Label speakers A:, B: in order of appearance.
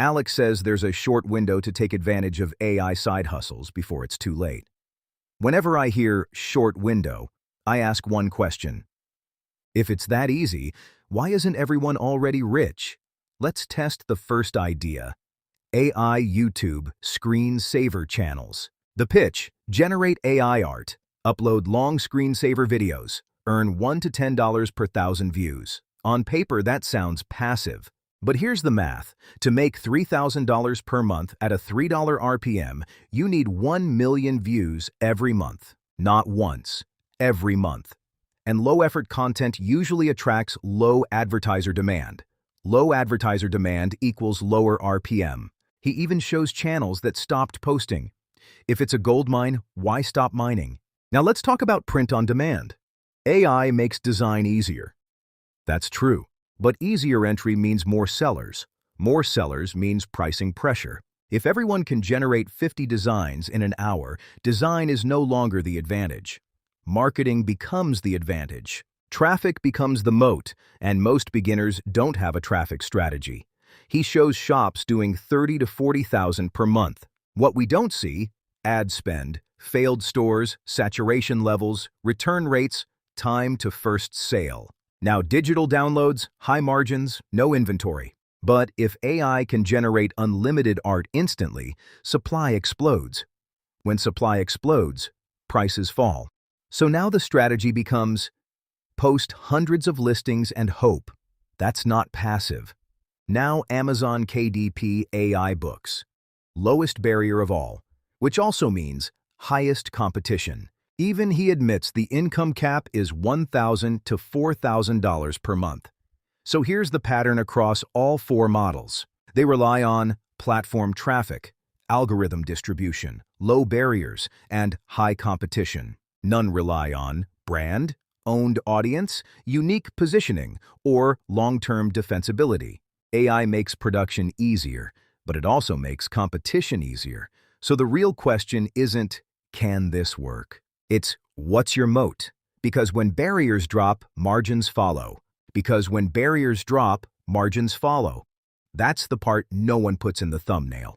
A: Alek says there's a short window to take advantage of AI side hustles before it's too late. Whenever I hear short window, I ask one question. If it's that easy, why isn't everyone already rich? Let's test the first idea. AI YouTube screensaver channels. The pitch: generate AI art, upload long screensaver videos, earn $1 to $10 per thousand views. On paper, that sounds passive. But here's the math. To make $3,000 per month at a $3 RPM, you need 1 million views every month. Not once, every month. And low-effort content usually attracts low advertiser demand. Low advertiser demand equals lower RPM. He even shows channels that stopped posting. If it's a gold mine, why stop mining? Now let's talk about print on demand. AI makes design easier. That's true. But easier entry means more sellers. More sellers means pricing pressure. If everyone can generate 50 designs in an hour, design is no longer the advantage. Marketing becomes the advantage. Traffic becomes the moat, and most beginners don't have a traffic strategy. He shows shops doing 30 to 40,000 per month. What we don't see: ad spend, failed stores, saturation levels, return rates, time to first sale. Now digital downloads, high margins, no inventory. But if AI can generate unlimited art instantly, supply explodes. When supply explodes, prices fall. So now the strategy becomes: post hundreds of listings and hope. That's not passive. Now Amazon KDP AI books. Lowest barrier of all, which also means highest competition. Even he admits the income cap is $1,000 to $4,000 per month. So here's the pattern across all four models. They rely on platform traffic, algorithm distribution, low barriers, and high competition. None rely on brand, owned audience, unique positioning, or long-term defensibility. AI makes production easier, but it also makes competition easier. So the real question isn't, can this work? It's, what's your moat? Because when barriers drop, margins follow. Because when barriers drop, margins follow. That's the part no one puts in the thumbnail.